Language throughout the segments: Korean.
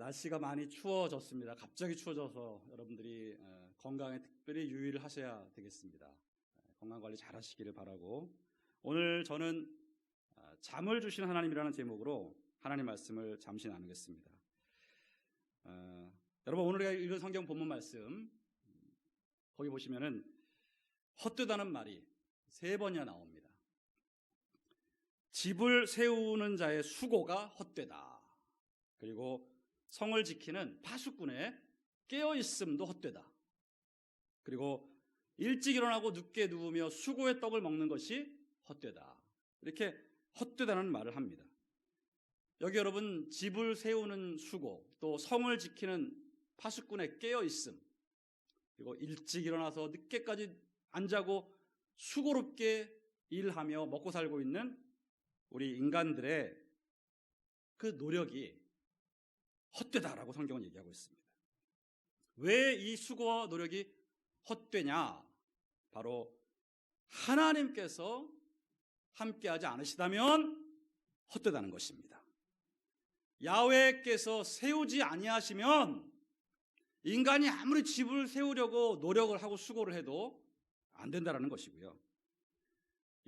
날씨가 많이 추워졌습니다. 갑자기 추워져서 여러분들이 건강에 특별히 유의를 하셔야 되겠습니다. 건강 관리 잘 하시기를 바라고, 오늘 저는 잠을 주신 하나님이라는 제목으로 하나님 말씀을 잠시 나누겠습니다. 여러분, 오늘 우리가 읽은 성경 본문 말씀, 거기 보시면은 헛되다는 말이 3번이나 나옵니다. 집을 세우는 자의 수고가 헛되다. 그리고 성을 지키는 파수꾼의 깨어있음도 헛되다. 그리고 일찍 일어나고 늦게 누우며 수고의 떡을 먹는 것이 헛되다. 이렇게 헛되다는 말을 합니다. 여기 여러분, 집을 세우는 수고, 또 성을 지키는 파수꾼의 깨어있음, 그리고 일찍 일어나서 늦게까지 안 자고 수고롭게 일하며 먹고 살고 있는 우리 인간들의 그 노력이 헛되다라고 성경은 얘기하고 있습니다. 왜 이 수고와 노력이 헛되냐? 바로 하나님께서 함께하지 않으시다면 헛되다는 것입니다. 야훼께서 세우지 아니하시면 인간이 아무리 집을 세우려고 노력을 하고 수고를 해도 안 된다는 것이고요.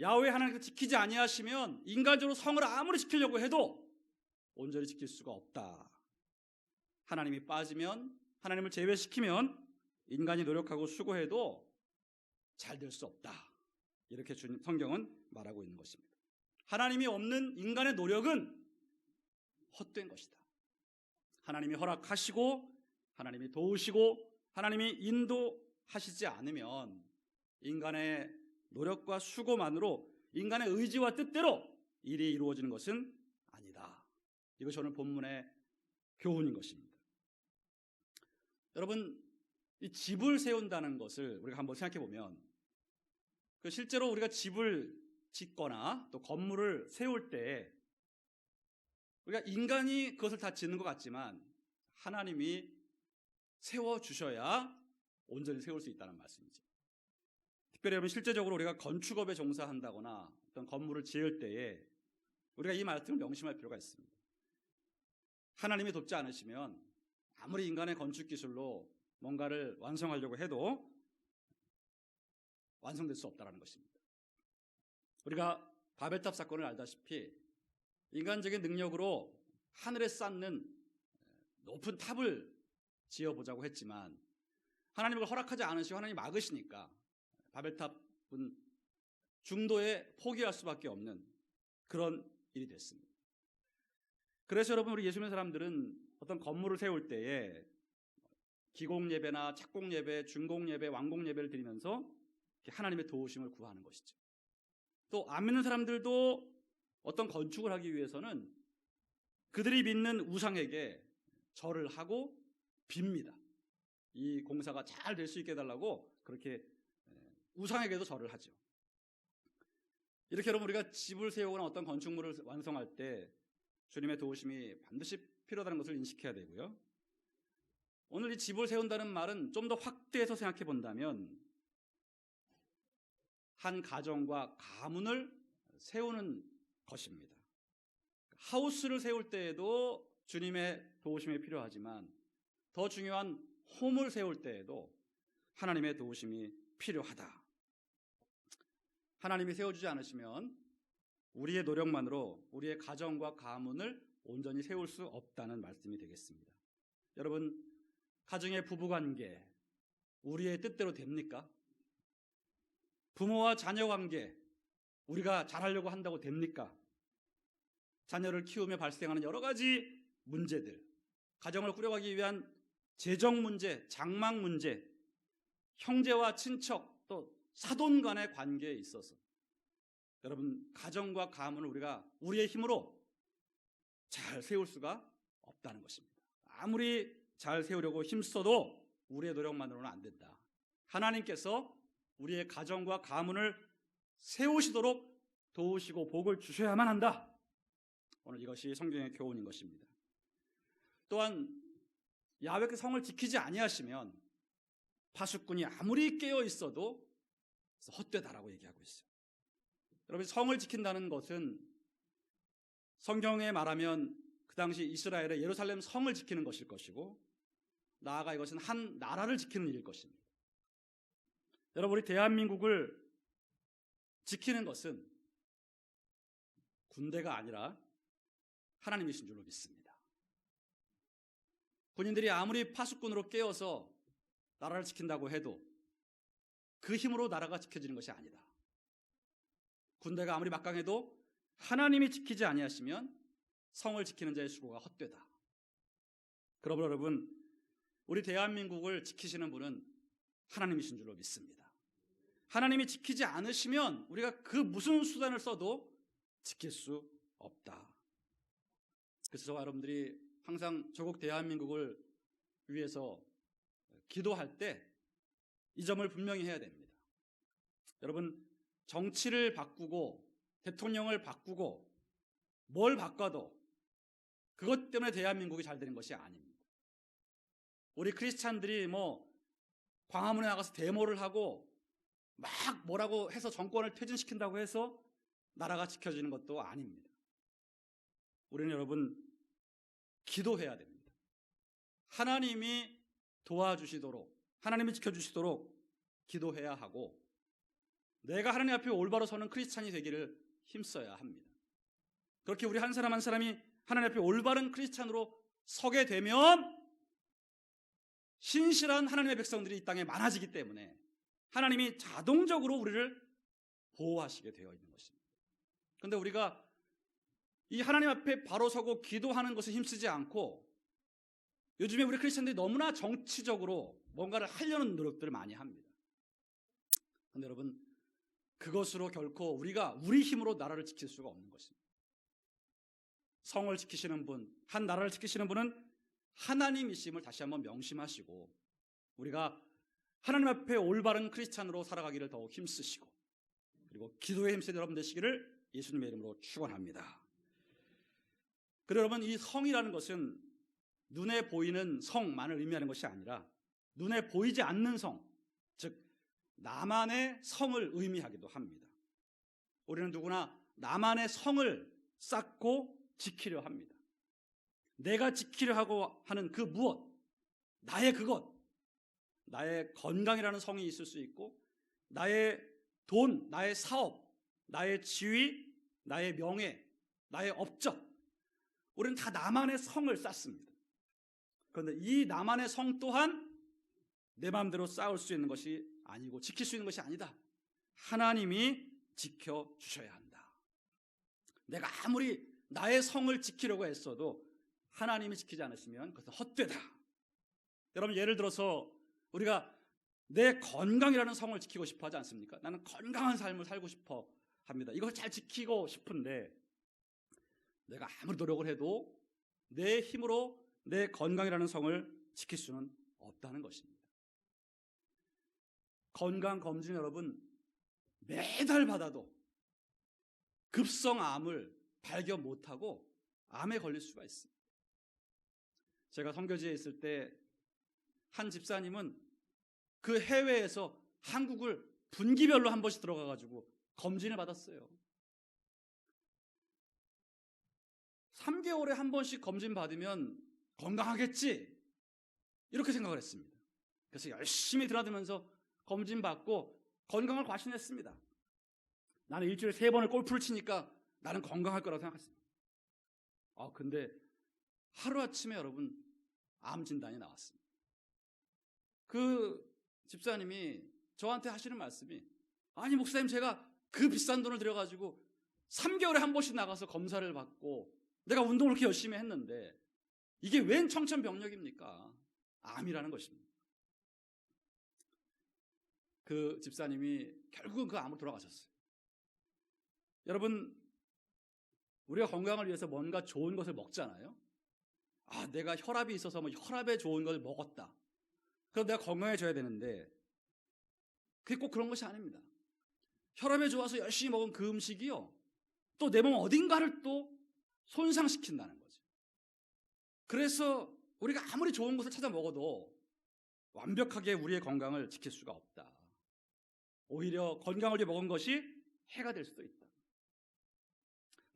야훼 하나님께서 지키지 아니하시면 인간적으로 성을 아무리 지키려고 해도 온전히 지킬 수가 없다. 하나님이 빠지면, 하나님을 제외시키면 인간이 노력하고 수고해도 잘 될 수 없다. 이렇게 성경은 말하고 있는 것입니다. 하나님이 없는 인간의 노력은 헛된 것이다. 하나님이 허락하시고, 하나님이 도우시고, 하나님이 인도하시지 않으면 인간의 노력과 수고만으로 인간의 의지와 뜻대로 일이 이루어지는 것은 아니다. 이것이 오늘 본문의 교훈인 것입니다. 여러분, 이 집을 세운다는 것을 우리가 한번 생각해 보면, 실제로 우리가 집을 짓거나 또 건물을 세울 때 우리가 인간이 그것을 다 짓는 것 같지만 하나님이 세워주셔야 온전히 세울 수 있다는 말씀이죠. 특별히 여러분, 실제적으로 우리가 건축업에 종사한다거나 어떤 건물을 지을 때에 우리가 이 말씀을 명심할 필요가 있습니다. 하나님이 돕지 않으시면 아무리 인간의 건축 기술로 뭔가를 완성하려고 해도 완성될 수 없다는 것입니다. 우리가 바벨탑 사건을 알다시피 인간적인 능력으로 하늘에 쌓는 높은 탑을 지어보자고 했지만 하나님을 허락하지 않으시고 하나님이 막으시니까 바벨탑은 중도에 포기할 수밖에 없는 그런 일이 됐습니다. 그래서 여러분, 우리 예수 믿는 사람들은 어떤 건물을 세울 때에 기공예배나 착공예배, 중공예배, 완공예배를 드리면서 하나님의 도우심을 구하는 것이죠. 또 안 믿는 사람들도 어떤 건축을 하기 위해서는 그들이 믿는 우상에게 절을 하고 빕니다. 이 공사가 잘 될 수 있게 해달라고 그렇게 우상에게도 절을 하죠. 이렇게 여러분, 우리가 집을 세우거나 어떤 건축물을 완성할 때 주님의 도우심이 반드시 필요하다는 것을 인식해야 되고요. 오늘 이 집을 세운다는 말은 좀 더 확대해서 생각해 본다면 한 가정과 가문을 세우는 것입니다. 하우스를 세울 때에도 주님의 도우심이 필요하지만 더 중요한 홈을 세울 때에도 하나님의 도우심이 필요하다. 하나님이 세워주지 않으시면 우리의 노력만으로 우리의 가정과 가문을 온전히 세울 수 없다는 말씀이 되겠습니다. 여러분, 가정의 부부관계 우리의 뜻대로 됩니까? 부모와 자녀 관계 우리가 잘하려고 한다고 됩니까? 자녀를 키우며 발생하는 여러 가지 문제들, 가정을 꾸려가기 위한 재정 문제, 장막 문제, 형제와 친척, 또 사돈 간의 관계에 있어서 여러분, 가정과 가문을 우리가 우리의 힘으로 잘 세울 수가 없다는 것입니다. 아무리 잘 세우려고 힘써도 우리의 노력만으로는 안 된다. 하나님께서 우리의 가정과 가문을 세우시도록 도우시고 복을 주셔야만 한다. 오늘 이것이 성경의 교훈인 것입니다. 또한 야훼의 성을 지키지 아니하시면 파수꾼이 아무리 깨어 있어도 헛되다라고 얘기하고 있어요. 여러분, 성을 지킨다는 것은 성경에 말하면 그 당시 이스라엘의 예루살렘 성을 지키는 것일 것이고 나아가 이것은 한 나라를 지키는 일일 것입니다. 여러분, 우리 대한민국을 지키는 것은 군대가 아니라 하나님이신 줄로 믿습니다. 군인들이 아무리 파수꾼으로 깨어서 나라를 지킨다고 해도 그 힘으로 나라가 지켜지는 것이 아니다. 군대가 아무리 막강해도 하나님이 지키지 아니하시면 성을 지키는 자의 수고가 헛되다. 그러므로 여러분, 우리 대한민국을 지키시는 분은 하나님이신 줄로 믿습니다. 하나님이 지키지 않으시면 우리가 그 무슨 수단을 써도 지킬 수 없다. 그래서 저와 여러분들이 항상 조국 대한민국을 위해서 기도할 때 이 점을 분명히 해야 됩니다. 여러분, 정치를 바꾸고 대통령을 바꾸고 뭘 바꿔도 그것 때문에 대한민국이 잘 되는 것이 아닙니다. 우리 크리스찬들이 광화문에 나가서 데모를 하고 막 뭐라고 해서 정권을 퇴진시킨다고 해서 나라가 지켜지는 것도 아닙니다. 우리는 여러분 기도해야 됩니다. 하나님이 도와주시도록, 하나님이 지켜주시도록 기도해야 하고 내가 하나님 앞에 올바로 서는 크리스찬이 되기를 힘써야 합니다. 그렇게 우리 한 사람 한 사람이 하나님 앞에 올바른 크리스찬으로 서게 되면 신실한 하나님의 백성들이 이 땅에 많아지기 때문에 하나님이 자동적으로 우리를 보호하시게 되어 있는 것입니다. 그런데 우리가 이 하나님 앞에 바로 서고 기도하는 것에 힘쓰지 않고 요즘에 우리 크리스천들이 너무나 정치적으로 뭔가를 하려는 노력들을 많이 합니다. 그런데 여러분, 그것으로 결코 우리가 우리 힘으로 나라를 지킬 수가 없는 것입니다. 성을 지키시는 분, 한 나라를 지키시는 분은 하나님이심을 다시 한번 명심하시고 우리가 하나님 앞에 올바른 크리스찬으로 살아가기를 더욱 힘쓰시고 그리고 기도에 힘쓰는 여러분 되시기를 예수님의 이름으로 축원합니다. 그리고 여러분, 이 성이라는 것은 눈에 보이는 성만을 의미하는 것이 아니라 눈에 보이지 않는 성, 즉 나만의 성을 의미하기도 합니다. 우리는 누구나 나만의 성을 쌓고 지키려 합니다. 내가 지키려 하고 하는 그 무엇, 나의 그것, 나의 건강이라는 성이 있을 수 있고 나의 돈, 나의 사업, 나의 지위, 나의 명예, 나의 업적, 우리는 다 나만의 성을 쌓습니다. 그런데 이 나만의 성 또한 내 마음대로 쌓을 수 있는 것이 아니고 지킬 수 있는 것이 아니다. 하나님이 지켜주셔야 한다. 내가 아무리 나의 성을 지키려고 했어도 하나님이 지키지 않으시면 그것은 헛되다. 여러분, 예를 들어서 우리가 내 건강이라는 성을 지키고 싶어 하지 않습니까? 나는 건강한 삶을 살고 싶어 합니다. 이걸 잘 지키고 싶은데 내가 아무리 노력을 해도 내 힘으로 내 건강이라는 성을 지킬 수는 없다는 것입니다. 건강검진 여러분 매달 받아도 급성암을 발견 못하고 암에 걸릴 수가 있습니다. 제가 선교지에 있을 때 한 집사님은 그 해외에서 한국을 분기별로 한 번씩 들어가가지고 검진을 받았어요. 3개월에 한 번씩 검진 받으면 건강하겠지 이렇게 생각을 했습니다. 그래서 열심히 드나들면서 검진 받고 건강을 과신했습니다. 나는 일주일에 3번을 골프를 치니까 나는 건강할 거라고 생각했습니다. 근데 하루아침에 여러분 암 진단이 나왔습니다. 그 집사님이 저한테 하시는 말씀이, 아니 목사님, 제가 그 비싼 돈을 들여가지고 3개월에 한 번씩 나가서 검사를 받고 내가 운동을 그렇게 열심히 했는데 이게 웬 청천벽력입니까? 암이라는 것입니다. 그 집사님이 결국은 그 암으로 돌아가셨어요. 여러분, 우리가 건강을 위해서 뭔가 좋은 것을 먹잖아요. 내가 혈압이 있어서 혈압에 좋은 걸 먹었다. 그럼 내가 건강해져야 되는데 그게 꼭 그런 것이 아닙니다. 혈압에 좋아서 열심히 먹은 그 음식이요, 또 내 몸 어딘가를 또 손상시킨다는 거죠. 그래서 우리가 아무리 좋은 것을 찾아 먹어도 완벽하게 우리의 건강을 지킬 수가 없다. 오히려 건강을 위해 먹은 것이 해가 될 수도 있다.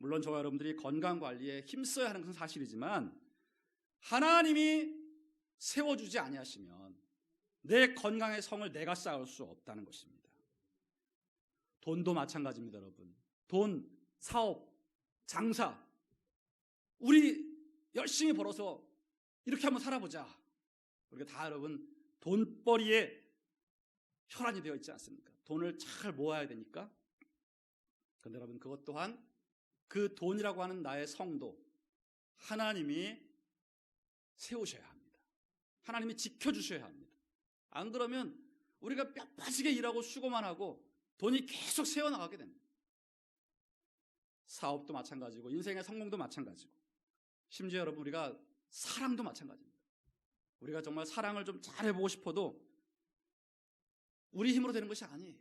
물론 저와 여러분들이 건강 관리에 힘써야 하는 것은 사실이지만 하나님이 세워주지 아니하시면 내 건강의 성을 내가 쌓을 수 없다는 것입니다. 돈도 마찬가지입니다, 여러분. 돈, 사업, 장사, 우리 열심히 벌어서 이렇게 한번 살아보자. 우리가 다 여러분 돈벌이에 혈안이 되어 있지 않습니까? 돈을 잘 모아야 되니까. 그런데 여러분 그것 또한 그 돈이라고 하는 나의 성도 하나님이 세우셔야 합니다. 하나님이 지켜주셔야 합니다. 안 그러면 우리가 뼈 빠지게 일하고 수고만 하고 돈이 계속 새어나가게 됩니다. 사업도 마찬가지고 인생의 성공도 마찬가지고 심지어 여러분 우리가 사랑도 마찬가지입니다. 우리가 정말 사랑을 좀 잘해보고 싶어도 우리 힘으로 되는 것이 아니에요.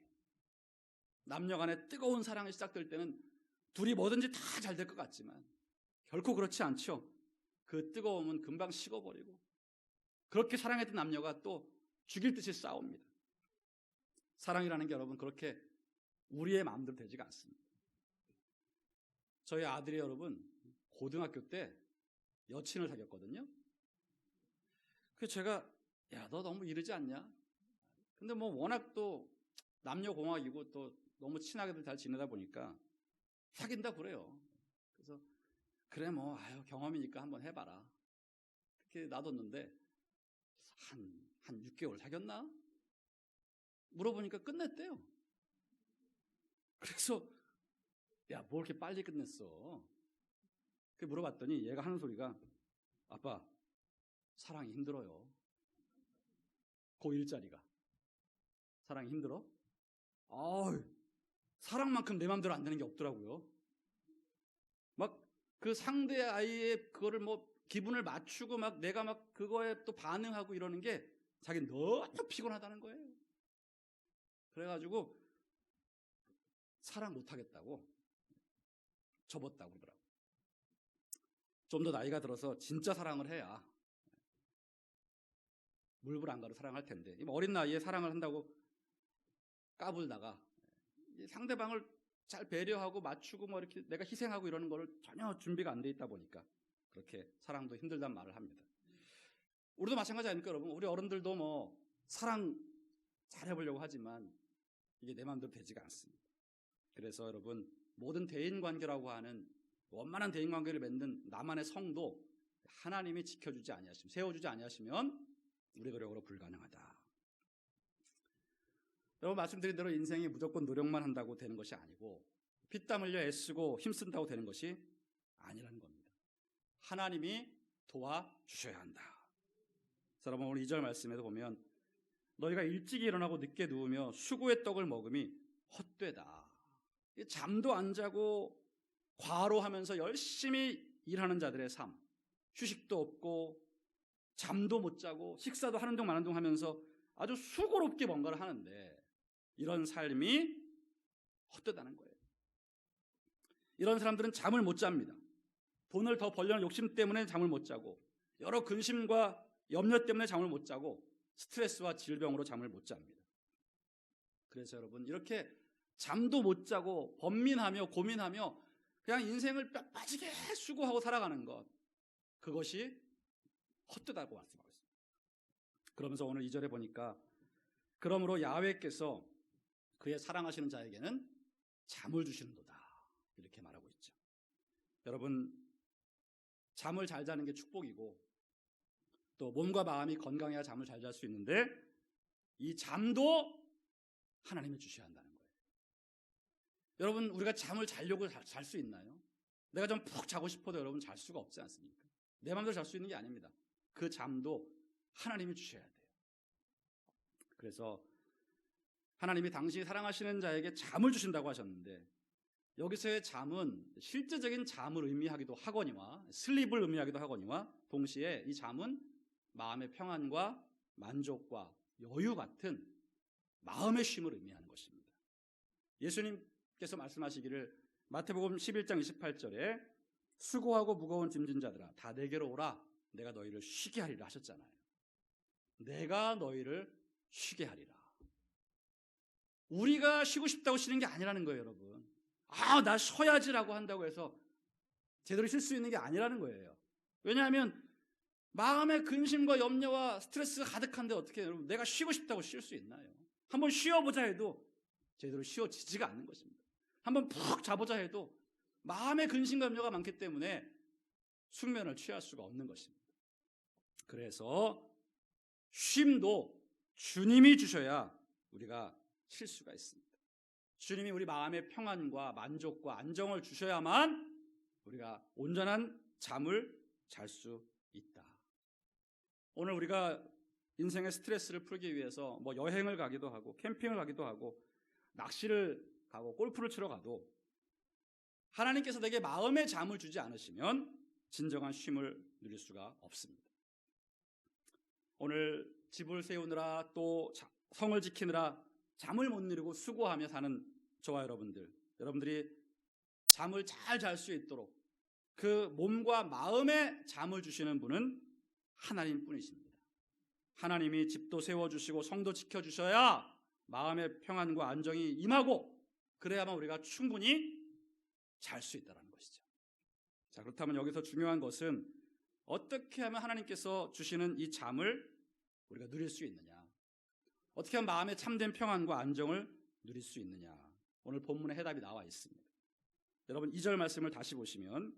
남녀 간의 뜨거운 사랑이 시작될 때는 둘이 뭐든지 다 잘 될 것 같지만 결코 그렇지 않죠. 그 뜨거움은 금방 식어버리고 그렇게 사랑했던 남녀가 또 죽일 듯이 싸웁니다. 사랑이라는 게 여러분 그렇게 우리의 마음대로 되지가 않습니다. 저희 아들이 여러분 고등학교 때 여친을 사귀었거든요. 그래서 제가 야, 너 너무 이르지 않냐? 근데 뭐 워낙 또 남녀공학이고 또 너무 친하게들 잘 지내다 보니까 사귄다 그래요. 그래서 그래 뭐 경험이니까 한번 해봐라. 그렇게 놔뒀는데 한 6개월 사귀었나? 물어보니까 끝냈대요. 그래서 야, 뭐 이렇게 빨리 끝냈어? 그 물어봤더니 얘가 하는 소리가 아빠 사랑이 힘들어요. 고1짜리가 사랑이 힘들어? 사랑만큼 내 맘대로 안 되는 게 없더라고요. 막 그 상대 아이의 그거를 뭐 기분을 맞추고 막 내가 막 그거에 또 반응하고 이러는 게 자기는 너무 피곤하다는 거예요. 그래가지고 사랑 못하겠다고 접었다고 그러더라고요. 좀 더 나이가 들어서 진짜 사랑을 해야 물불안가로 사랑할 텐데 어린 나이에 사랑을 한다고 까불다가 상대방을 잘 배려하고 맞추고 뭐 이렇게 내가 희생하고 이러는 거를 전혀 준비가 안 돼 있다 보니까 그렇게 사랑도 힘들다는 말을 합니다. 우리도 마찬가지 아닙니까 여러분? 우리 어른들도 뭐 사랑 잘해보려고 하지만 이게 내 마음대로 되지가 않습니다. 그래서 여러분 모든 대인관계라고 하는 원만한 대인관계를 맺는 나만의 성도 하나님이 지켜주지 아니하시면 세워주지 아니하시면 우리 노력으로 불가능하다. 여러분 말씀드린 대로 인생이 무조건 노력만 한다고 되는 것이 아니고 피땀 흘려 애쓰고 힘쓴다고 되는 것이 아니라는 겁니다. 하나님이 도와주셔야 한다. 여러분 오늘 2절 말씀에도 보면 너희가 일찍이 일어나고 늦게 누우며 수고의 떡을 먹음이 헛되다. 잠도 안 자고 과로하면서 열심히 일하는 자들의 삶, 휴식도 없고 잠도 못 자고 식사도 하는 둥 마는 둥 하면서 아주 수고롭게 뭔가를 하는데 이런 삶이 헛되다는 거예요. 이런 사람들은 잠을 못 잡니다. 돈을 더 벌려는 욕심 때문에 잠을 못 자고 여러 근심과 염려 때문에 잠을 못 자고 스트레스와 질병으로 잠을 못 잡니다. 그래서 여러분 이렇게 잠도 못 자고 번민하며 고민하며 그냥 인생을 뼈 빠지게 수고하고 살아가는 것, 그것이 헛되다고 말씀하고 있습니다. 그러면서 오늘 2절에 보니까 그러므로 야훼께서 그의 사랑하시는 자에게는 잠을 주시는도다 이렇게 말하고 있죠. 여러분 잠을 잘 자는 게 축복이고 또 몸과 마음이 건강해야 잠을 잘 잘 수 있는데 이 잠도 하나님이 주셔야 한다는 거예요. 여러분 우리가 잠을 자려고 잘 수 있나요? 내가 좀 푹 자고 싶어도 여러분 잘 수가 없지 않습니까? 내 마음대로 잘 수 있는 게 아닙니다. 그 잠도 하나님이 주셔야 돼요. 그래서 하나님이 당신이 사랑하시는 자에게 잠을 주신다고 하셨는데 여기서의 잠은 실제적인 잠을 의미하기도 하거니와 슬립을 의미하기도 하거니와 동시에 이 잠은 마음의 평안과 만족과 여유 같은 마음의 쉼을 의미하는 것입니다. 예수님께서 말씀하시기를 마태복음 11장 28절에 수고하고 무거운 짐진 자들아 다 내게로 오라 내가 너희를 쉬게 하리라 하셨잖아요. 내가 너희를 쉬게 하리라. 우리가 쉬고 싶다고 쉬는 게 아니라는 거예요, 여러분. 나 쉬어야지라고 한다고 해서 제대로 쉴 수 있는 게 아니라는 거예요. 왜냐하면 마음의 근심과 염려와 스트레스가 가득한데 어떻게 여러분 내가 쉬고 싶다고 쉴 수 있나요? 한번 쉬어보자 해도 제대로 쉬어지지가 않는 것입니다. 한번 푹 자보자 해도 마음의 근심과 염려가 많기 때문에 숙면을 취할 수가 없는 것입니다. 그래서 쉼도 주님이 주셔야 우리가 쉴 수가 있습니다. 주님이 우리 마음의 평안과 만족과 안정을 주셔야만 우리가 온전한 잠을 잘 수 있다. 오늘 우리가 인생의 스트레스를 풀기 위해서 여행을 가기도 하고 캠핑을 가기도 하고 낚시를 가고 골프를 치러 가도 하나님께서 내게 마음의 잠을 주지 않으시면 진정한 쉼을 누릴 수가 없습니다. 오늘 집을 세우느라 또 성을 지키느라 잠을 못 이루고 수고하며 사는 저와 여러분들이 잠을 잘 잘 수 있도록 그 몸과 마음의 잠을 주시는 분은 하나님 뿐이십니다. 하나님이 집도 세워주시고 성도 지켜주셔야 마음의 평안과 안정이 임하고 그래야만 우리가 충분히 잘 수 있다는 것이죠. 자, 그렇다면 여기서 중요한 것은 어떻게 하면 하나님께서 주시는 이 잠을 우리가 누릴 수 있느냐, 어떻게 하면 마음의 참된 평안과 안정을 누릴 수 있느냐, 오늘 본문에 해답이 나와 있습니다. 여러분 2절 말씀을 다시 보시면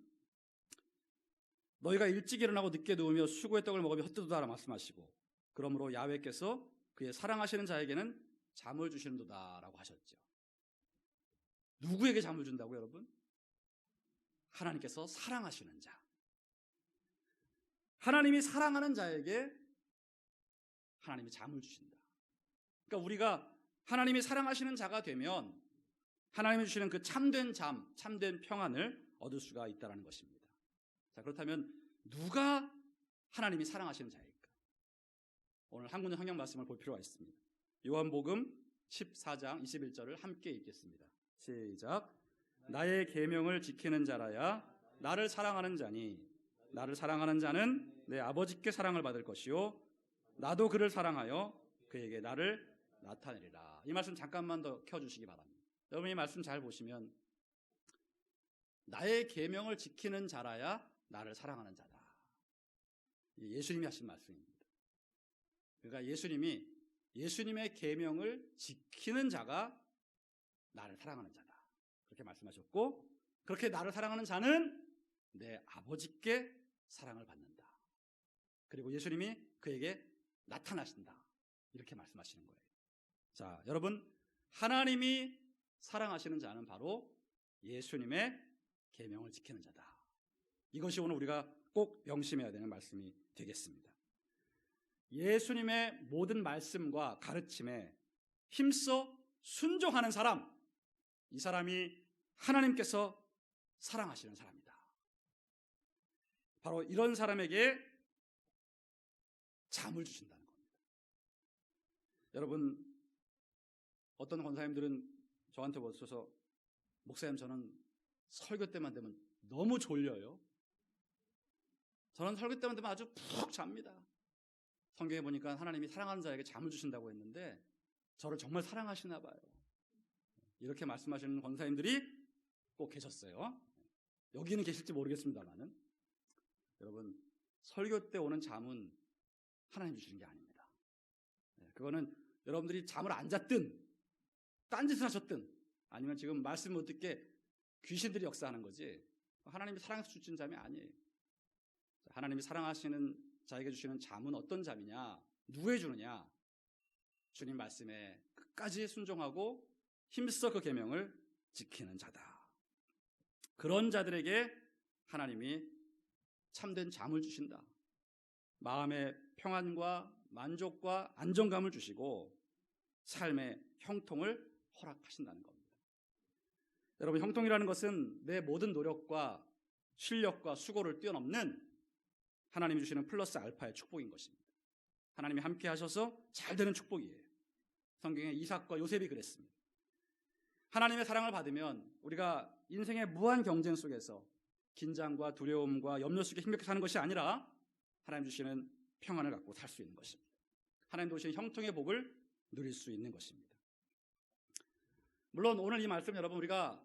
너희가 일찍 일어나고 늦게 누우며 수고의 떡을 먹으며 헛되도다 말씀하시고 그러므로 야훼께서 그의 사랑하시는 자에게는 잠을 주시는도다 라고 하셨죠. 누구에게 잠을 준다고요, 여러분? 하나님께서 사랑하시는 자. 하나님이 사랑하는 자에게 하나님이 잠을 주신다. 그러니까 우리가 하나님이 사랑하시는 자가 되면 하나님이 주시는 그 참된 잠, 참된 평안을 얻을 수가 있다는 것입니다. 자, 그렇다면 누가 하나님이 사랑하시는 자일까? 오늘 한 군데 성경 말씀을 볼 필요가 있습니다. 요한복음 14장 21절을 함께 읽겠습니다. 시작. 나의 계명을 지키는 자라야 나를 사랑하는 자니 나를 사랑하는 자는 내 아버지께 사랑을 받을 것이요 나도 그를 사랑하여 그에게 나를 나타내리라. 이 말씀 잠깐만 더 켜주시기 바랍니다. 여러분 이 말씀 잘 보시면 나의 계명을 지키는 자라야 나를 사랑하는 자다. 예수님이 하신 말씀입니다. 그러니까 예수님의 계명을 지키는 자가 나를 사랑하는 자다. 그렇게 말씀하셨고 그렇게 나를 사랑하는 자는 내 아버지께 사랑을 받는다. 그리고 예수님이 그에게 나타나신다. 이렇게 말씀하시는 거예요. 자, 여러분 하나님이 사랑하시는 자는 바로 예수님의 계명을 지키는 자다. 이것이 오늘 우리가 꼭 명심해야 되는 말씀이 되겠습니다. 예수님의 모든 말씀과 가르침에 힘써 순종하는 사람, 이 사람이 하나님께서 사랑하시는 사람이다. 바로 이런 사람에게 잠을 주신다는 겁니다. 여러분 어떤 권사님들은 저한테 오셔서 목사님 저는 설교 때만 되면 너무 졸려요. 저는 설교 때만 되면 아주 푹 잡니다. 성경에 보니까 하나님이 사랑하는 자에게 잠을 주신다고 했는데 저를 정말 사랑하시나 봐요. 이렇게 말씀하시는 권사님들이 꼭 계셨어요. 여기는 계실지 모르겠습니다만은 여러분 설교 때 오는 잠은 하나님 주시는 게 아닙니다. 그거는 여러분들이 잠을 안 잤든 딴짓을 하셨든 아니면 지금 말씀 못 듣게 귀신들이 역사하는 거지 하나님이 사랑해서 주시는 잠이 아니에요. 하나님이 사랑하시는 자에게 주시는 잠은 어떤 잠이냐, 누구에 주느냐, 주님 말씀에 끝까지 순종하고 힘써 그 계명을 지키는 자다. 그런 자들에게 하나님이 참된 잠을 주신다. 마음의 평안과 만족과 안정감을 주시고 삶의 형통을 허락하신다는 겁니다. 여러분 형통이라는 것은 내 모든 노력과 실력과 수고를 뛰어넘는 하나님이 주시는 플러스 알파의 축복인 것입니다. 하나님이 함께 하셔서 잘 되는 축복이에요. 성경에 이삭과 요셉이 그랬습니다. 하나님의 사랑을 받으면 우리가 인생의 무한 경쟁 속에서 긴장과 두려움과 염려 속에 힘겹게 사는 것이 아니라 하나님 주시는 평안을 갖고 살 수 있는 것입니다. 하나님 주시는 형통의 복을 누릴 수 있는 것입니다. 물론 오늘 이 말씀 여러분 우리가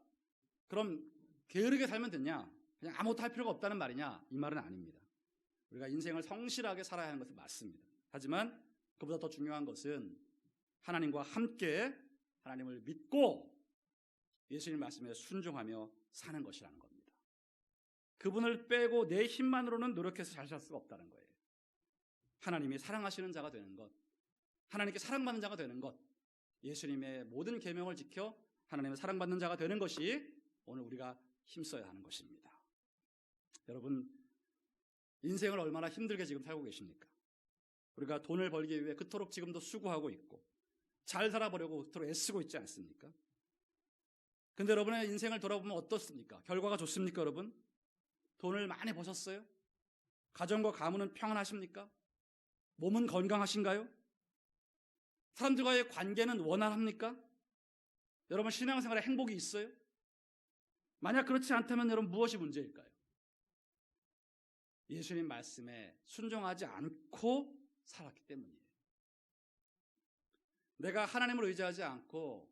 그럼 게으르게 살면 되냐? 그냥 아무것도 할 필요가 없다는 말이냐? 이 말은 아닙니다. 우리가 인생을 성실하게 살아야 하는 것은 맞습니다. 하지만 그보다 더 중요한 것은 하나님과 함께 하나님을 믿고 예수님 말씀에 순종하며 사는 것이라는 겁니다. 그분을 빼고 내 힘만으로는 노력해서 잘 살 수가 없다는 거예요. 하나님이 사랑하시는 자가 되는 것, 하나님께 사랑받는 자가 되는 것, 예수님의 모든 계명을 지켜 하나님의 사랑받는 자가 되는 것이 오늘 우리가 힘써야 하는 것입니다. 여러분, 인생을 얼마나 힘들게 지금 살고 계십니까? 우리가 돈을 벌기 위해 그토록 지금도 수고하고 있고 잘 살아보려고 그토록 애쓰고 있지 않습니까? 근데 여러분의 인생을 돌아보면 어떻습니까? 결과가 좋습니까, 여러분? 돈을 많이 버셨어요? 가정과 가문은 평안하십니까? 몸은 건강하신가요? 사람들과의 관계는 원활합니까? 여러분 신앙생활에 행복이 있어요? 만약 그렇지 않다면 여러분 무엇이 문제일까요? 예수님 말씀에 순종하지 않고 살았기 때문이에요. 내가 하나님을 의지하지 않고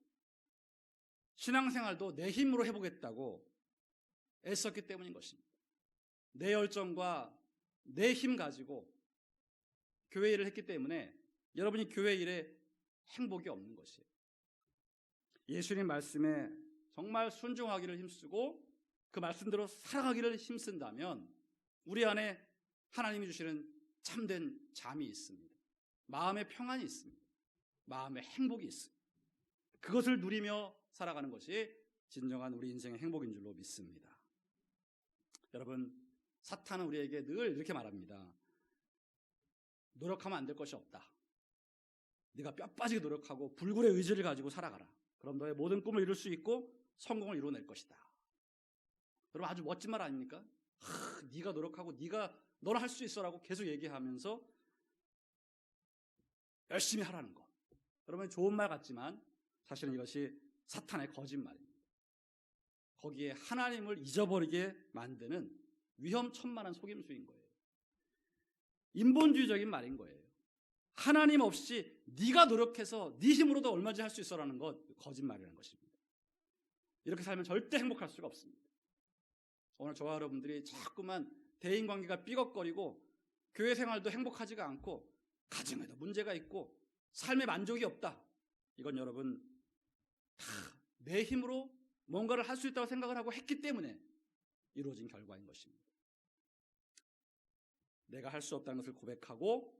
신앙생활도 내 힘으로 해보겠다고 애썼기 때문인 것입니다. 내 열정과 내 힘 가지고 교회 일을 했기 때문에 여러분이 교회 일에 행복이 없는 것이에요. 예수님 말씀에 정말 순종하기를 힘쓰고 그 말씀대로 살아가기를 힘쓴다면 우리 안에 하나님이 주시는 참된 잠이 있습니다. 마음의 평안이 있습니다. 마음의 행복이 있습니다. 그것을 누리며 살아가는 것이 진정한 우리 인생의 행복인 줄로 믿습니다. 여러분, 사탄은 우리에게 늘 이렇게 말합니다. 노력하면 안 될 것이 없다. 네가 뼈 빠지게 노력하고 불굴의 의지를 가지고 살아가라. 그럼 너의 모든 꿈을 이룰 수 있고 성공을 이뤄낼 것이다. 여러분 아주 멋진 말 아닙니까? 네가 노력하고 너는 할 수 있어라고 계속 얘기하면서 열심히 하라는 것. 여러분 좋은 말 같지만 사실은 이것이 사탄의 거짓말입니다. 거기에 하나님을 잊어버리게 만드는 위험천만한 속임수인 거예요. 인본주의적인 말인 거예요. 하나님 없이 네가 노력해서 네 힘으로도 얼마든지 할 수 있어라는 것 거짓말이라는 것입니다. 이렇게 살면 절대 행복할 수가 없습니다. 오늘 저와 여러분들이 자꾸만 대인관계가 삐걱거리고 교회 생활도 행복하지가 않고 가정에도 문제가 있고 삶에 만족이 없다. 이건 여러분 다 내 힘으로 뭔가를 할 수 있다고 생각을 하고 했기 때문에 이루어진 결과인 것입니다. 내가 할 수 없다는 것을 고백하고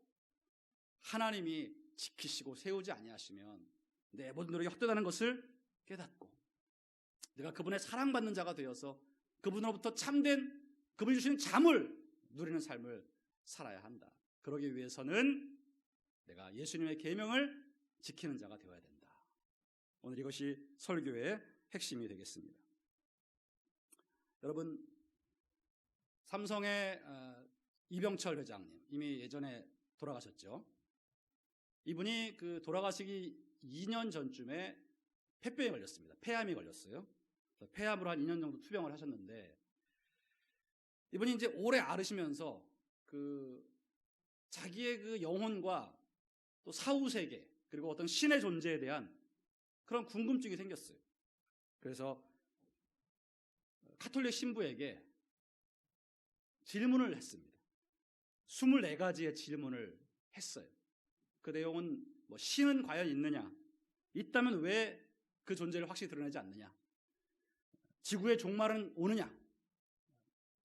하나님이 지키시고 세우지 아니하시면 내 모든 노력이 헛되다는 것을 깨닫고 내가 그분의 사랑받는 자가 되어서 그분으로부터 참된 그분이 주시는 잠을 누리는 삶을 살아야 한다. 그러기 위해서는 내가 예수님의 계명을 지키는 자가 되어야 된다. 오늘 이것이 설교의 핵심이 되겠습니다. 여러분 삼성의 이병철 회장님 이미 예전에 돌아가셨죠. 이분이 그 돌아가시기 2년 전쯤에 폐병에 걸렸습니다. 폐암이 걸렸어요. 폐암으로 한 2년 정도 투병을 하셨는데 이분이 이제 오래 앓으시면서 자기의 그 영혼과 또 사후 세계 그리고 어떤 신의 존재에 대한 그런 궁금증이 생겼어요. 그래서 가톨릭 신부에게 질문을 했습니다. 24가지의 질문을 했어요. 그 내용은 뭐 신은 과연 있느냐? 있다면 왜 그 존재를 확실히 드러내지 않느냐? 지구의 종말은 오느냐?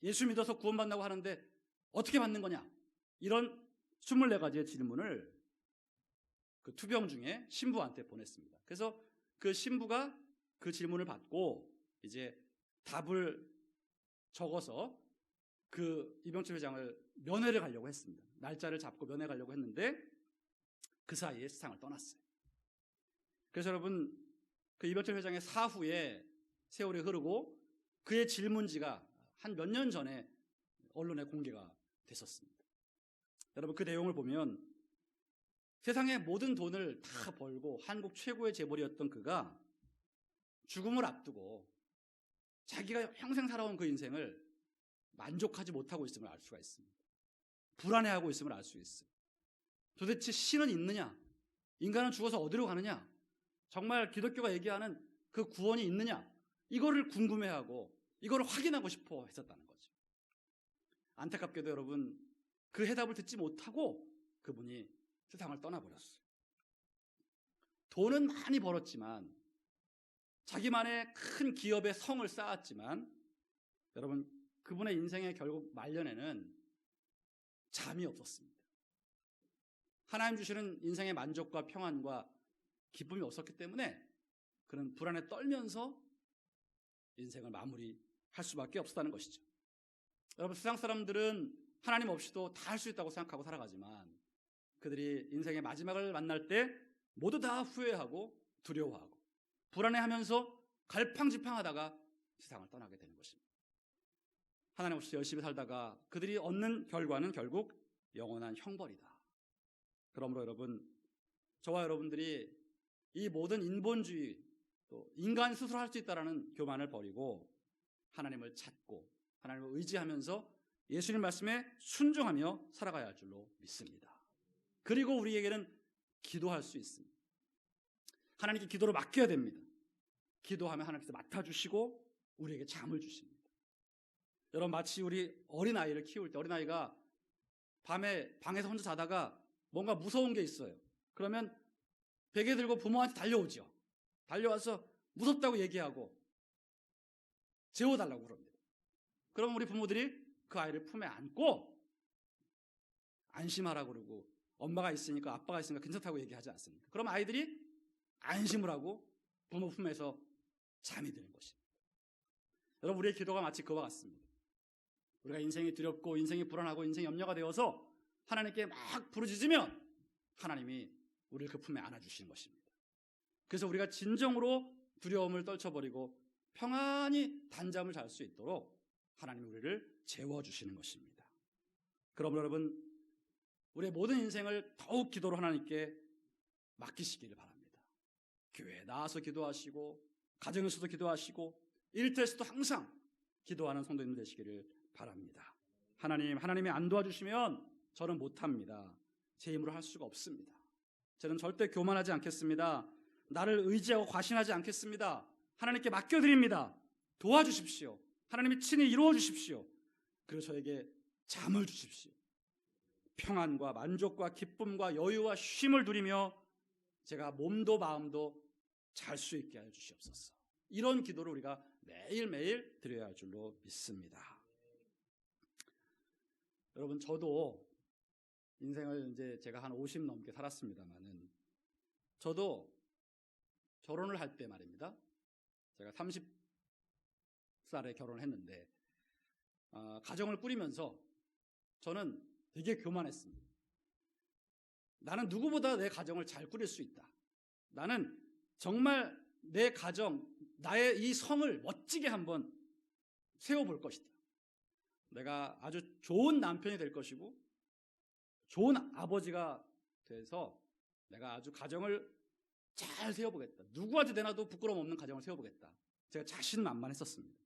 예수 믿어서 구원받는다고 하는데 어떻게 받는 거냐? 이런 24가지의 질문을 그 투병 중에 신부한테 보냈습니다. 그래서 그 신부가 그 질문을 받고 이제 답을 적어서 그 이병철 회장을 면회를 가려고 했습니다. 날짜를 잡고 면회 가려고 했는데 그 사이에 세상을 떠났어요. 그래서 여러분 그 이병철 회장의 사후에 세월이 흐르고 그의 질문지가 한 몇 년 전에 언론에 공개가 됐었습니다. 여러분 그 내용을 보면 세상의 모든 돈을 다 벌고 한국 최고의 재벌이었던 그가 죽음을 앞두고 자기가 평생 살아온 그 인생을 만족하지 못하고 있음을 알 수가 있습니다. 불안해하고 있음을 알 수 있어요. 도대체 신은 있느냐? 인간은 죽어서 어디로 가느냐? 정말 기독교가 얘기하는 그 구원이 있느냐? 이거를 궁금해하고 이걸 확인하고 싶어 했었다는 거죠. 안타깝게도 여러분, 그 해답을 듣지 못하고 그분이 세상을 떠나버렸어요. 돈은 많이 벌었지만, 자기만의 큰 기업의 성을 쌓았지만, 여러분, 그분의 인생의 결국 말년에는 잠이 없었습니다. 하나님 주시는 인생의 만족과 평안과 기쁨이 없었기 때문에 그는 불안에 떨면서 인생을 마무리할 수밖에 없었다는 것이죠. 여러분, 세상 사람들은 하나님 없이도 다 할 수 있다고 생각하고 살아가지만 그들이 인생의 마지막을 만날 때 모두 다 후회하고 두려워하고 불안해하면서 갈팡질팡하다가 세상을 떠나게 되는 것입니다. 하나님 없이 열심히 살다가 그들이 얻는 결과는 결국 영원한 형벌이다. 그러므로 여러분, 저와 여러분들이 이 모든 인본주의, 또 인간 스스로 할 수 있다는 교만을 버리고 하나님을 찾고 하나님을 의지하면서 예수님 말씀에 순종하며 살아가야 할 줄로 믿습니다. 그리고 우리에게는 기도할 수 있습니다. 하나님께 기도를 맡겨야 됩니다. 기도하면 하나님께서 맡아주시고 우리에게 잠을 주십니다. 여러분, 마치 우리 어린아이를 키울 때 어린아이가 밤에 방에서 혼자 자다가 뭔가 무서운 게 있어요. 그러면 베개 들고 부모한테 달려오죠. 달려와서 무섭다고 얘기하고 재워달라고 그럽니다. 그러면 우리 부모들이 그 아이를 품에 안고 안심하라고 그러고 엄마가 있으니까 아빠가 있으니까 괜찮다고 얘기하지 않습니까? 그럼 아이들이 안심을 하고 부모 품에서 잠이 드는 것입니다. 여러분, 우리의 기도가 마치 그와 같습니다. 우리가 인생이 두렵고 인생이 불안하고 인생이 염려가 되어서 하나님께 막 부르짖으면 하나님이 우리를 그 품에 안아주시는 것입니다. 그래서 우리가 진정으로 두려움을 떨쳐버리고 평안히 단잠을 잘 수 있도록 하나님이 우리를 재워주시는 것입니다. 그러므로 여러분, 우리의 모든 인생을 더욱 기도로 하나님께 맡기시기를 바랍니다. 교회에 나와서 기도하시고 가정에서도 기도하시고 일터에서도 항상 기도하는 성도님들 되시기를 바랍니다. 하나님이 안 도와주시면 저는 못합니다. 제 힘으로 할 수가 없습니다. 저는 절대 교만하지 않겠습니다. 나를 의지하고 과신하지 않겠습니다. 하나님께 맡겨드립니다. 도와주십시오. 하나님이 친히 이루어 주십시오. 그리고 저에게 잠을 주십시오. 평안과 만족과 기쁨과 여유와 쉼을 누리며 제가 몸도 마음도 잘 수 있게 해 주시옵소서. 이런 기도를 우리가 매일매일 드려야 할 줄로 믿습니다. 여러분, 저도 인생을 이제 제가 한 50 넘게 살았습니다만은 저도 결혼을 할 때 말입니다. 제가 30살에 결혼을 했는데 가정을 꾸리면서 저는 되게 교만했습니다. 나는 누구보다 내 가정을 잘 꾸릴 수 있다. 나는 정말 내 가정, 나의 이 성을 멋지게 한번 세워볼 것이다. 내가 아주 좋은 남편이 될 것이고 좋은 아버지가 돼서 내가 아주 가정을 잘 세워보겠다. 누구한테 내놔도 부끄러움 없는 가정을 세워보겠다. 제가 자신만만했었습니다.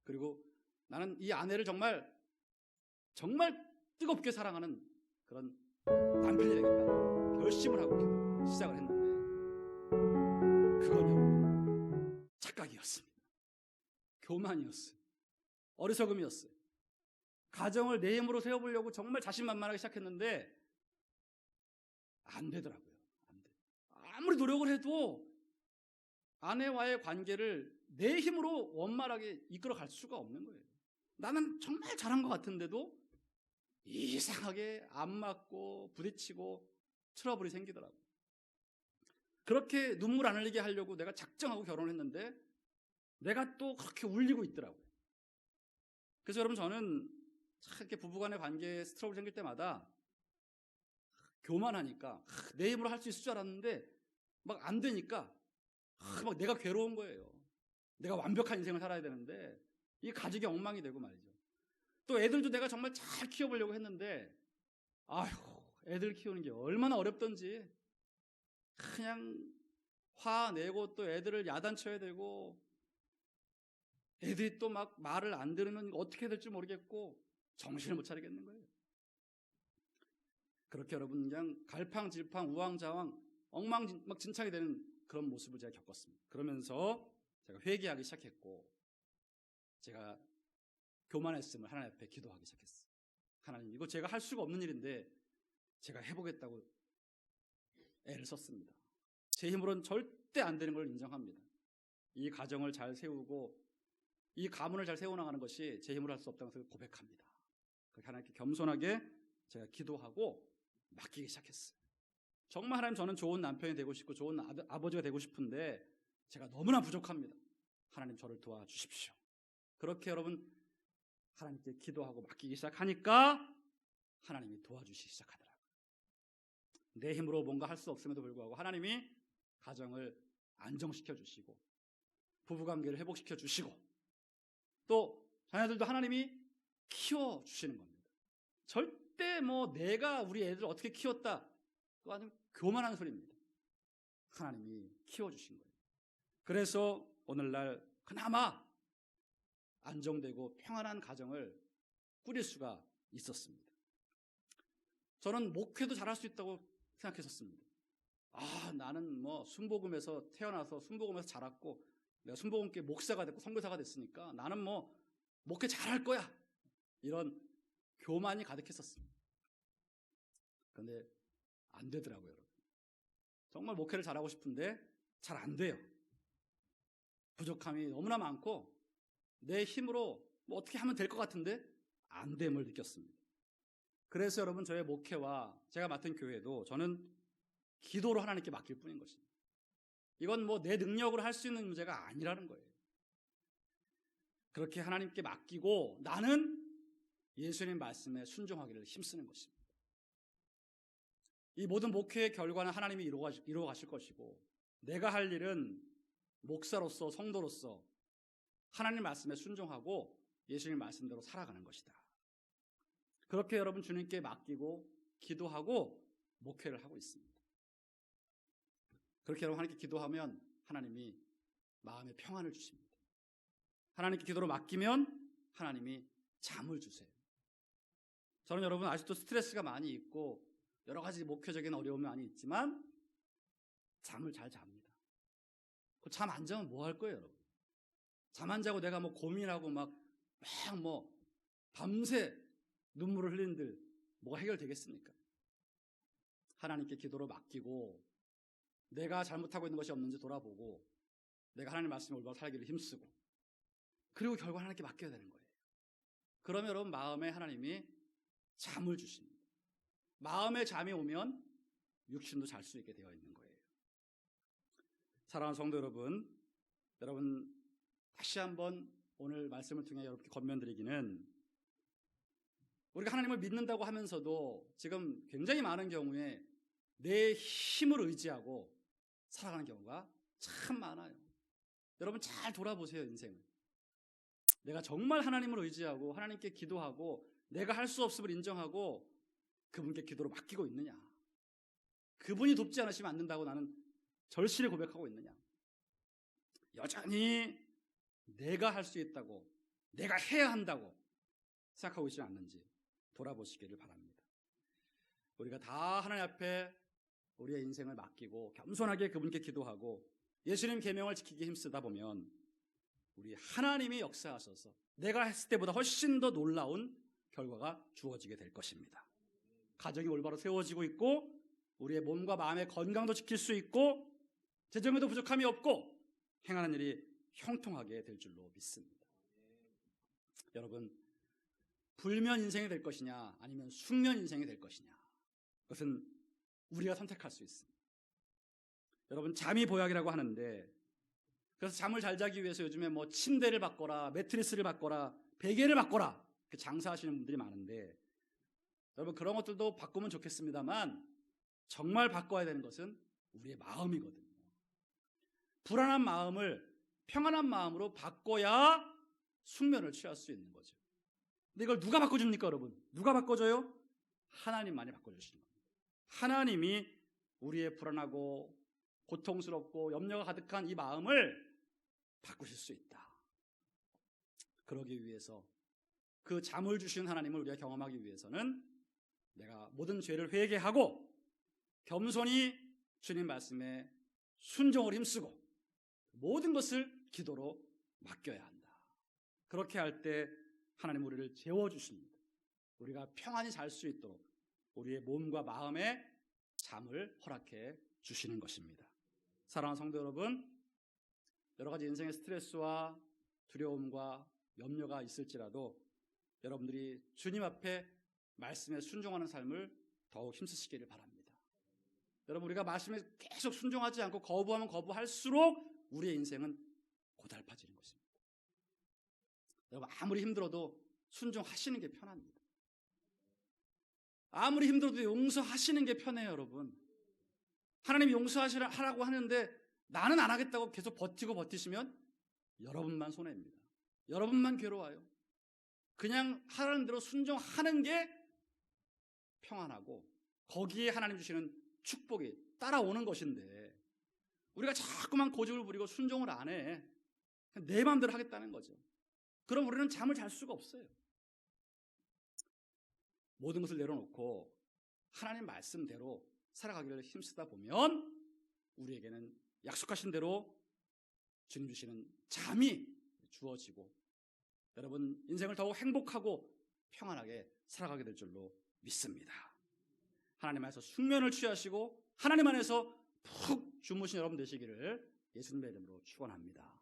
그리고 나는 이 아내를 정말 뜨겁게 사랑하는 그런 남편이 되겠다. 결심을 하고 시작을 했는데 그건 착각이었습니다. 교만이었어요. 어리석음이었어요. 가정을 내 힘으로 세워보려고 정말 자신만만하게 시작했는데 안 되더라고요. 안 돼. 아무리 노력을 해도 아내와의 관계를 내 힘으로 원만하게 이끌어갈 수가 없는 거예요. 나는 정말 잘한 것 같은데도 이상하게 안 맞고 부딪히고 트러블이 생기더라고요. 그렇게 눈물 안 흘리게 하려고 내가 작정하고 결혼을 했는데 내가 또 그렇게 울리고 있더라고요. 그래서 여러분, 저는 참 이렇게 부부간의 관계에 트러블이 생길 때마다 교만하니까 내 힘으로 할 수 있을 줄 알았는데 막 안 되니까 막 내가 괴로운 거예요. 내가 완벽한 인생을 살아야 되는데 이 가족이 엉망이 되고 말이죠. 또 애들도 내가 정말 잘 키워보려고 했는데 애들 키우는 게 얼마나 어렵던지 그냥 화내고 또 애들을 야단쳐야 되고 애들이 또 막 말을 안 들으면 어떻게 해야 될지 모르겠고 정신을 못 차리겠는 거예요. 그렇게 여러분 그냥 갈팡질팡 우왕좌왕 엉망진창이 되는 그런 모습을 제가 겪었습니다. 그러면서 제가 회개하기 시작했고 제가 교만했음을 하나님 앞에 기도하기 시작했어요. 하나님, 이거 제가 할 수가 없는 일인데 제가 해보겠다고 애를 썼습니다. 제 힘으로는 절대 안 되는 걸 인정합니다. 이 가정을 잘 세우고 이 가문을 잘 세워나가는 것이 제 힘으로 할 수 없다는 것을 고백합니다. 그렇게 하나님께 겸손하게 제가 기도하고 맡기기 시작했어요. 정말 하나님, 저는 좋은 남편이 되고 싶고 좋은 아버지가 되고 싶은데 제가 너무나 부족합니다. 하나님, 저를 도와주십시오. 그렇게 여러분 하나님께 기도하고 맡기기 시작하니까 하나님이 도와주시기 시작하더라고요. 내 힘으로 뭔가 할 수 없음에도 불구하고 하나님이 가정을 안정시켜 주시고 부부관계를 회복시켜 주시고 또 자녀들도 하나님이 키워주시는 겁니다. 절대 뭐 내가 우리 애들 어떻게 키웠다, 그거 아주 교만한 소리입니다. 하나님이 키워주신 거예요. 그래서 오늘날 그나마 안정되고 평안한 가정을 꾸릴 수가 있었습니다. 저는 목회도 잘할 수 있다고 생각했었습니다. 나는 뭐 순복음에서 태어나서 순복음에서 자랐고 내가 순복음교회 목사가 됐고 선교사가 됐으니까 나는 뭐 목회 잘할 거야, 이런 교만이 가득했었습니다. 그런데 안 되더라고요, 여러분. 정말 목회를 잘하고 싶은데 잘 안 돼요. 부족함이 너무나 많고 내 힘으로 뭐 어떻게 하면 될 것 같은데 안 됨을 느꼈습니다. 그래서 여러분, 저의 목회와 제가 맡은 교회도 저는 기도로 하나님께 맡길 뿐인 것입니다. 이건 뭐 내 능력으로 할 수 있는 문제가 아니라는 거예요. 그렇게 하나님께 맡기고 나는 예수님 말씀에 순종하기를 힘쓰는 것입니다. 이 모든 목회의 결과는 하나님이 이루어 가실 것이고 내가 할 일은 목사로서 성도로서 하나님 말씀에 순종하고 예수님 말씀대로 살아가는 것이다. 그렇게 여러분 주님께 맡기고 기도하고 목회를 하고 있습니다. 그렇게 여러분 하나님께 기도하면 하나님이 마음의 평안을 주십니다. 하나님께 기도로 맡기면 하나님이 잠을 주세요. 저는 여러분 아직도 스트레스가 많이 있고 여러 가지 목회적인 어려움이 많이 있지만 잠을 잘 잡니다. 잠 안 자면 뭐 할 거예요, 여러분? 잠 안 자고 내가 뭐 고민하고 막 밤새 눈물을 흘리는들 뭐가 해결되겠습니까? 하나님께 기도로 맡기고 내가 잘못하고 있는 것이 없는지 돌아보고 내가 하나님 말씀에 올바로 살기를 힘쓰고 그리고 결국 하나님께 맡겨야 되는 거예요. 그러면 여러분 마음에 하나님이 잠을 주십니다. 마음에 잠이 오면 육신도 잘 수 있게 되어 있는 거예요. 사랑하는 성도 여러분, 다시 한번 오늘 말씀을 통해 여러분께 권면드리기는, 우리가 하나님을 믿는다고 하면서도 지금 굉장히 많은 경우에 내 힘을 의지하고 살아가는 경우가 참 많아요. 여러분 잘 돌아보세요, 인생을. 내가 정말 하나님을 의지하고 하나님께 기도하고 내가 할 수 없음을 인정하고 그분께 기도로 맡기고 있느냐, 그분이 돕지 않으시면 안 된다고 나는 절실히 고백하고 있느냐, 여전히 내가 할 수 있다고 내가 해야 한다고 생각하고 있지 않는지 돌아보시기를 바랍니다. 우리가 다 하나님 앞에 우리의 인생을 맡기고 겸손하게 그분께 기도하고 예수님 계명을 지키기 힘쓰다 보면 우리 하나님이 역사하셔서 내가 했을 때보다 훨씬 더 놀라운 결과가 주어지게 될 것입니다. 가정이 올바로 세워지고 있고 우리의 몸과 마음의 건강도 지킬 수 있고 재정에도 부족함이 없고 행하는 일이 형통하게 될 줄로 믿습니다. 여러분, 불면 인생이 될 것이냐 아니면 숙면 인생이 될 것이냐, 그것은 우리가 선택할 수 있습니다. 여러분, 잠이 보약이라고 하는데, 그래서 잠을 잘 자기 위해서 요즘에 뭐 침대를 바꿔라, 매트리스를 바꿔라, 베개를 바꿔라, 장사하시는 분들이 많은데, 여러분 그런 것들도 바꾸면 좋겠습니다만 정말 바꿔야 되는 것은 우리의 마음이거든요. 불안한 마음을 평안한 마음으로 바꿔야 숙면을 취할 수 있는 거죠. 근데 이걸 누가 바꿔줍니까, 여러분? 누가 바꿔줘요? 하나님만이 바꿔주시는 겁니다. 하나님이 우리의 불안하고 고통스럽고 염려가 가득한 이 마음을 바꾸실 수 있다. 그러기 위해서 그 잠을 주신 하나님을 우리가 경험하기 위해서는 내가 모든 죄를 회개하고 겸손히 주님 말씀에 순종을 힘쓰고 모든 것을 기도로 맡겨야 한다. 그렇게 할 때 하나님 우리를 재워주십니다. 우리가 평안히 잘 수 있도록 우리의 몸과 마음에 잠을 허락해 주시는 것입니다. 사랑하는 성도 여러분, 여러 가지 인생의 스트레스와 두려움과 염려가 있을지라도 여러분들이 주님 앞에 말씀에 순종하는 삶을 더욱 힘쓰시기를 바랍니다. 여러분, 우리가 말씀에 계속 순종하지 않고 거부하면 거부할수록 우리의 인생은 고달파지는 것입니다. 여러분, 아무리 힘들어도 순종하시는 게 편합니다. 아무리 힘들어도 용서하시는 게 편해요, 여러분. 하나님이 용서하라고 하는데 나는 안 하겠다고 계속 버티시면 여러분만 손해입니다. 여러분만 괴로워요. 그냥 하라는 대로 순종하는 게 평안하고 거기에 하나님 주시는 축복이 따라오는 것인데 우리가 자꾸만 고집을 부리고 순종을 안 해. 그냥 내 마음대로 하겠다는 거죠. 그럼 우리는 잠을 잘 수가 없어요. 모든 것을 내려놓고 하나님 말씀대로 살아가기를 힘쓰다 보면 우리에게는 약속하신 대로 주님 주시는 잠이 주어지고 여러분 인생을 더욱 행복하고 평안하게 살아가게 될 줄로 믿습니다. 하나님 안에서 숙면을 취하시고 하나님 안에서 푹 주무신 여러분 되시기를 예수님의 이름으로 축원합니다.